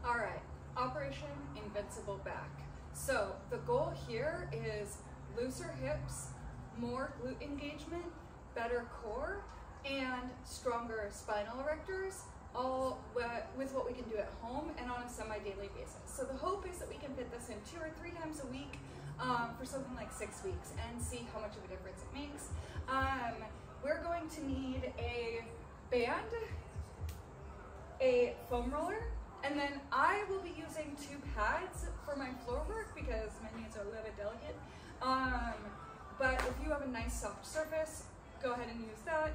All right, Operation Invincible back. So the goal here is looser hips, more glute engagement, better core, and stronger spinal erectors, all with what we can do at home and on a semi-daily basis. So the hope is that we can fit this in 2 or 3 times a week for something like 6 weeks and see how much of a difference it makes. We're going to need a band, a foam roller, and then I will be using 2 pads for my floor work because my knees are a little bit delicate. But if you have a nice soft surface, go ahead and use that,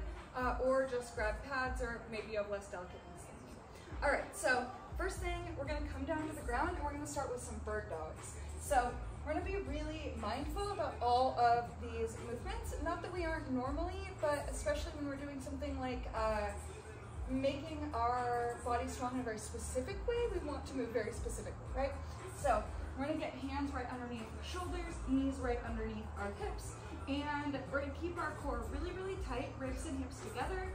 or just grab pads, or maybe you have less delicate knees than me. All right, so first thing, we're gonna come down to the ground and we're gonna start with some bird dogs. So we're gonna be really mindful about all of these movements. Not that we aren't normally, but especially when we're doing something like making our body strong in a very specific way, we want to move very specifically, right? So we're gonna get hands right underneath the shoulders, knees right underneath our hips, and we're gonna keep our core really, really tight, ribs and hips together,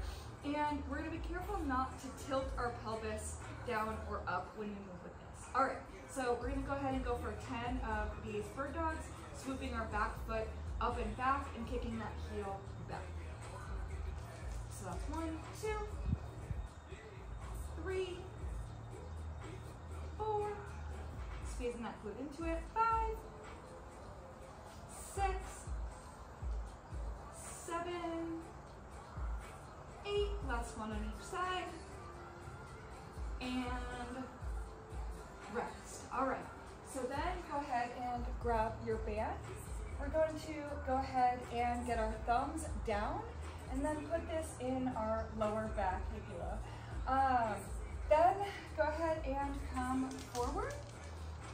and we're gonna be careful not to tilt our pelvis down or up when we move with this. All right, so we're gonna go ahead and go for 10 of these bird dogs, swooping our back foot up and back and kicking that heel back. So that's 1, 2, 3, 4, squeezing that glute into it, 5, 6, 7, 8, last one on each side, and rest. All right, so then go ahead and grab your band. We're going to go ahead and get our thumbs down and then put this in our lower back fibula. Then go ahead and come forward,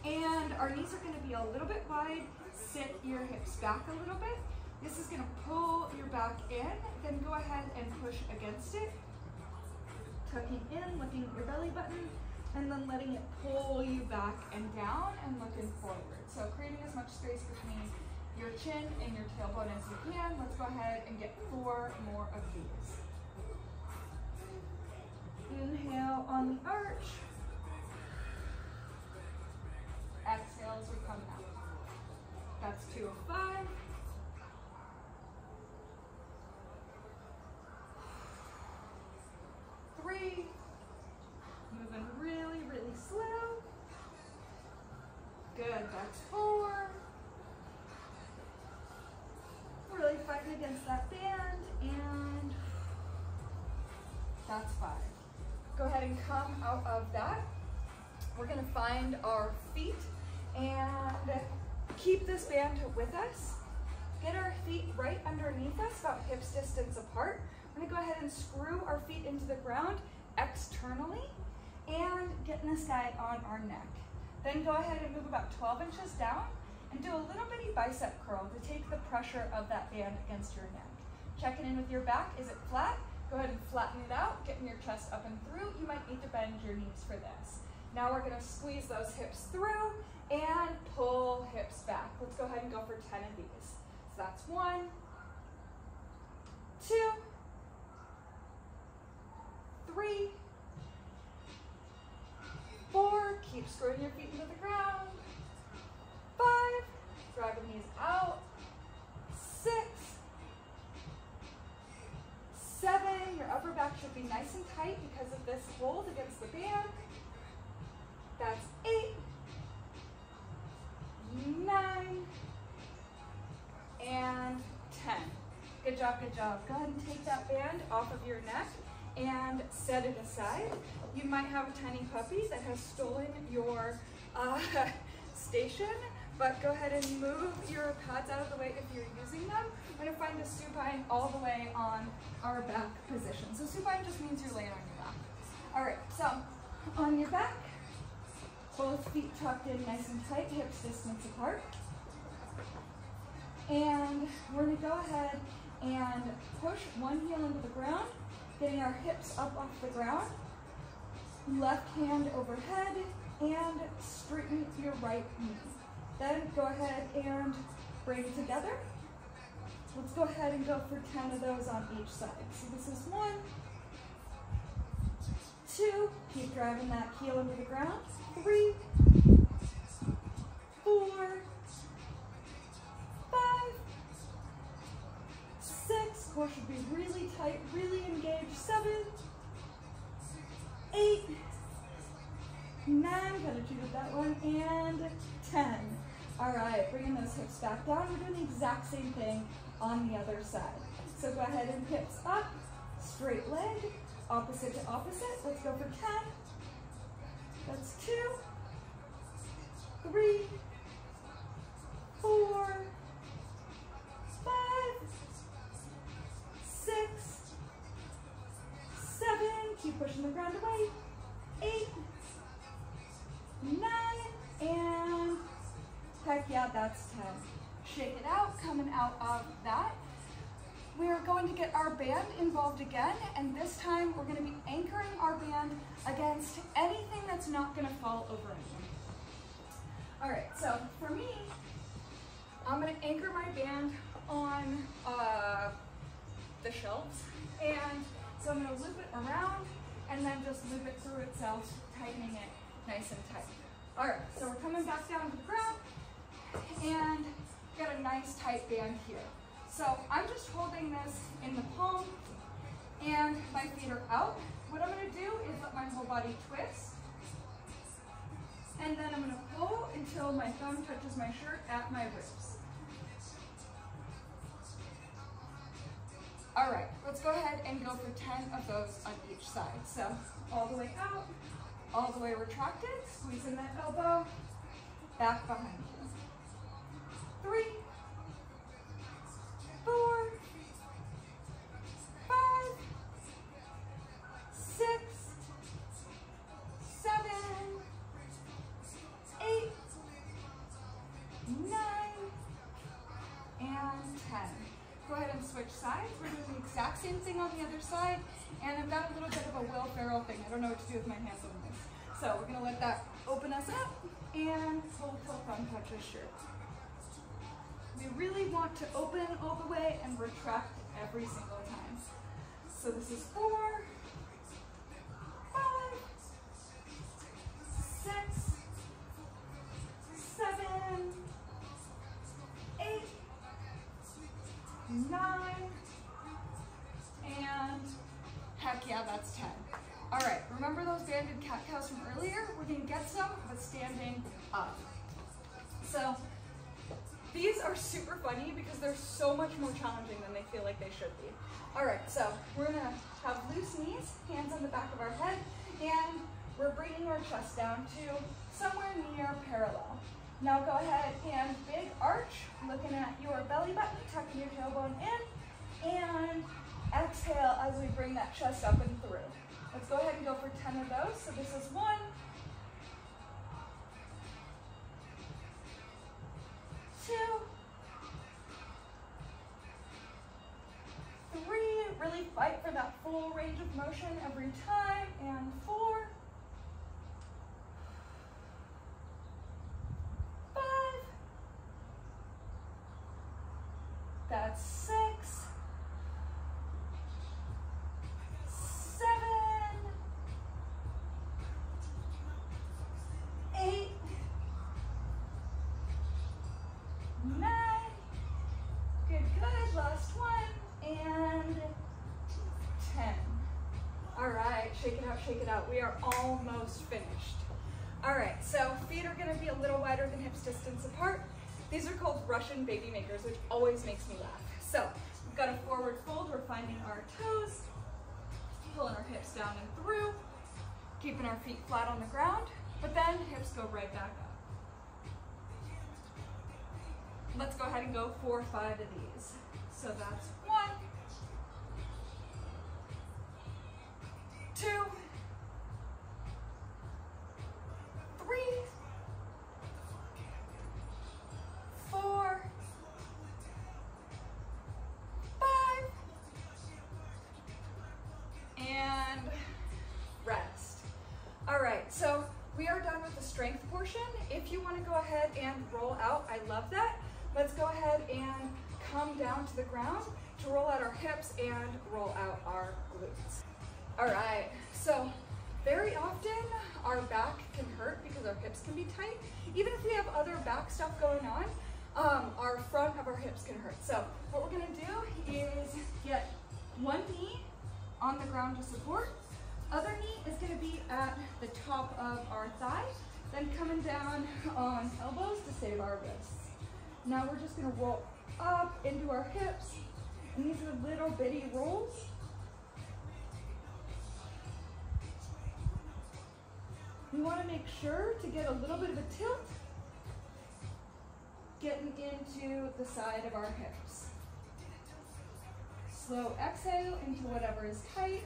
and our knees are going to be a little bit wide. Sit your hips back a little bit. This is going to pull your back in, then go ahead and push against it, tucking in, looking at your belly button, and then letting it pull you back and down and looking forward. So creating as much space between your chin and your tailbone as you can. Let's go ahead and get 4 more of these. Inhale on the arch. Exhale as we come out. That's 2 of 5. 3. Moving really, really slow. Good, that's 4. Really fighting against that band, and that's 5. Go ahead and come out of that. We're gonna find our feet and keep this band with us. Get our feet right underneath us, about hips distance apart. We're gonna go ahead and screw our feet into the ground externally and getting this guy on our neck. Then go ahead and move about 12 inches down and do a little bitty bicep curl to take the pressure of that band against your neck. Checking in with your back, is it flat? Go ahead and flatten it out, getting your chest up and through. You might need to bend your knees for this. Now we're gonna squeeze those hips through and pull hips back. Let's go ahead and go for 10 of these. So that's 1, 2, 3, 4, keep screwing your feet into the ground, 5, drag the knees out, 6, 7, your upper back should be nice and tight because of this hold against the band. That's 8, 9, and 10. Good job, good job. Go ahead and take that band off of your neck and set it aside. You might have a tiny puppy that has stolen your station, but go ahead and move your pads out of the way if you're using them. We're gonna find a supine all the way on our back position. So supine just means you're laying on your back. All right, so on your back, both feet tucked in nice and tight, hips distance apart. And we're gonna go ahead and push one heel into the ground, getting our hips up off the ground, left hand overhead, and straighten your right knee. Then go ahead and bring together. Let's go ahead and go for 10 of those on each side. So this is 1, 2, keep driving that heel into the ground. 3, 4, 5, 6, core should be really tight, really engaged. 7, 8, 9, gotta cheat that one, and 10. All right, bringing those hips back down. We're doing the exact same thing on the other side. So go ahead and hips up, straight leg, opposite to opposite. Let's go for 10. That's 2, 3, 4, 5, 6, 7, keep pushing the ground away. 8, 9, and heck yeah, that's 10. Shake it out, coming out of that. We're going to get our band involved again, and this time we're going to be anchoring our band against anything that's not going to fall over anyone. All right, so for me, I'm going to anchor my band on the shelves, and so I'm going to loop it around and then just loop it through itself, tightening it nice and tight. All right, so we're coming back down to the ground and got a nice tight band here. So I'm just holding this in the palm and my feet are out. What I'm gonna do is let my whole body twist. And then I'm gonna pull until my thumb touches my shirt at my ribs. All right, let's go ahead and go for 10 of those on each side. So all the way out, all the way retracted, squeezing that elbow, back behind you. 3, 4, 5, 6, 7, 8, 9, and 10. Go ahead and switch sides. We're doing the exact same thing on the other side, and I've got a little bit of a Will Ferrell thing. I don't know what to do with my hands on this. So we're gonna let that open us up and pull till thumb touches shirt. We really want to open all the way and retract every single time. So this is 4, 5, 6, 7, 8, 9, and heck yeah, that's 10. All right, remember those banded cat-cows from earlier? We're gonna get some, but standing up. So these are super funny because they're so much more challenging than they feel like they should be. All right, so we're gonna have loose knees, hands on the back of our head, and we're bringing our chest down to somewhere near parallel. Now go ahead and big arch, looking at your belly button, tucking your tailbone in, and exhale as we bring that chest up and through. Let's go ahead and go for 10 of those. So this is 1, 2, 3, really fight for that full range of motion every time, and 4, 5, that's 6, 7, 8, 9, good, last one, and 10. All right, shake it out. We are almost finished. All right, so feet are gonna be a little wider than hips distance apart. These are called Russian baby makers, which always makes me laugh. So we've got a forward fold, we're finding our toes, pulling our hips down and through, keeping our feet flat on the ground, but then hips go right back up. Let's go ahead and go 4 or 5 of these. So that's 1, 2, 3, 4, 5, and rest. All right, so we are done with the strength portion. If you want to go ahead and roll out, I love that. Let's go ahead and come down to the ground to roll out our hips and roll out our glutes. All right, so Very often our back can hurt because our hips can be tight. Even if we have other back stuff going on, our front of our hips can hurt. So what we're gonna do is get one knee on the ground to support. Other knee is gonna be at the top of our thigh, then coming down on elbows to save our wrists. Now we're just gonna roll up into our hips, and these are little bitty rolls. We wanna make sure to get a little bit of a tilt, getting into the side of our hips. Slow exhale into whatever is tight.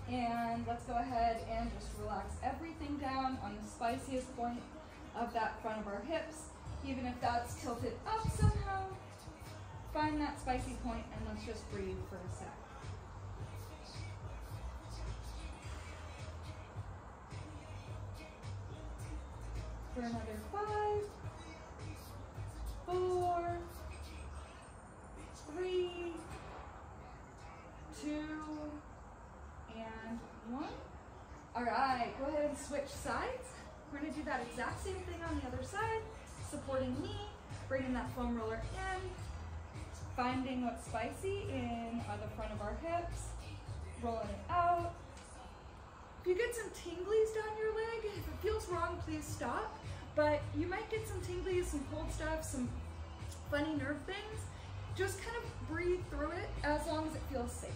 And let's go ahead and just relax everything down on the spiciest point of that front of our hips. Even if that's tilted up somehow, find that spicy point and let's just breathe for a sec. For another 5, 4, 3, 2, and 1. All right, go ahead and switch sides. We're gonna do that exact same thing on the other side. Supporting knee, bringing that foam roller in, finding what's spicy in the front of our hips, rolling it out. If you get some tinglies down your leg, if it feels wrong, please stop. But you might get some tinglies, some cold stuff, some funny nerve things. Just kind of breathe through it as long as it feels safe.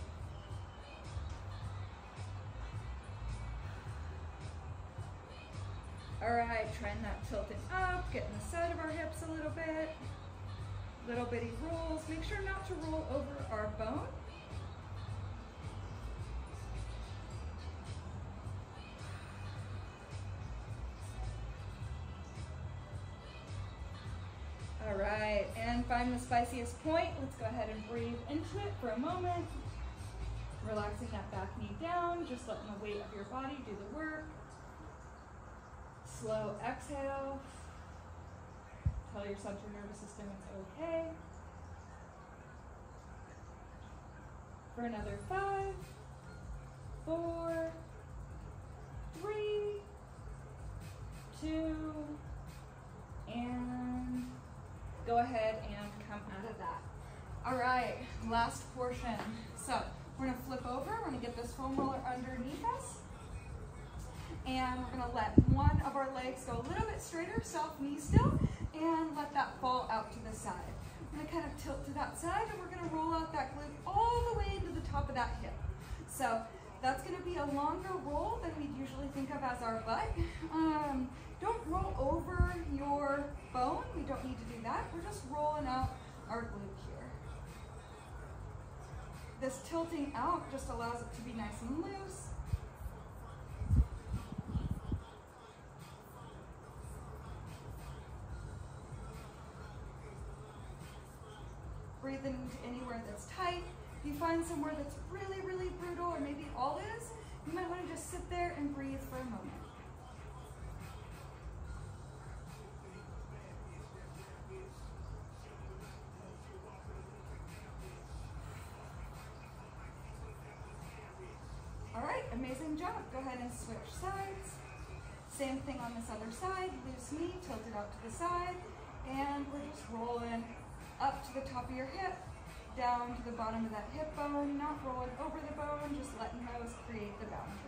All right, trying that tilted up, getting the side of our hips a little bit. Little bitty rolls. Make sure not to roll over our bone. All right, and find the spiciest point. Let's go ahead and breathe into it for a moment. Relaxing that back knee down, just letting the weight of your body do the work. Slow exhale. Tell your central nervous system it's okay. For another 5, 4, 3, 2, and go ahead and come out of that. All right, last portion. So we're gonna flip over, we're gonna get this foam roller underneath us, and we're gonna let one of our legs go a little bit straighter, soft knee still, and let that fall out to the side. I'm gonna kind of tilt to that side, and we're gonna roll out that glute all the way into the top of that hip. So that's gonna be a longer roll than we'd usually think of as our butt. Don't roll over your bone. We don't need to do that. We're just rolling out our glute here. This tilting out just allows it to be nice and loose. Breathe into anywhere that's tight. If you find somewhere that's really, really brutal, or maybe all is, you might want to just sit there and breathe for a moment. All right, amazing job. Go ahead and switch sides. Same thing on this other side. Loose knee, tilt it out to the side, and we're just rolling up to the top of your hip, down to the bottom of that hip bone, not rolling over the bone, just letting those create the boundary.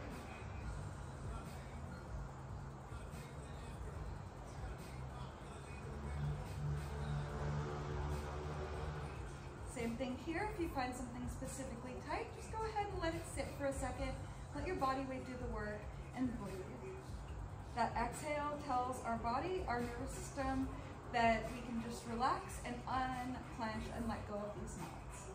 Same thing here. If you find something specifically tight, just go ahead and let it sit for a second. Let your body weight do the work and breathe. That exhale tells our body, our nervous system, that we can just relax and unclench and let go of these knots.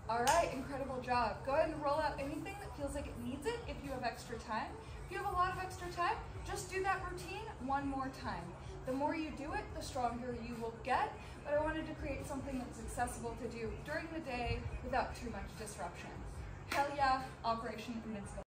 All right, incredible job. Go ahead and roll out anything that feels like it needs it if you have extra time. If you have a lot of extra time, just do that routine one more time. The more you do it, the stronger you will get, but I wanted to create something that's accessible to do during the day without too much disruption. Hell yeah, Operation Invincible.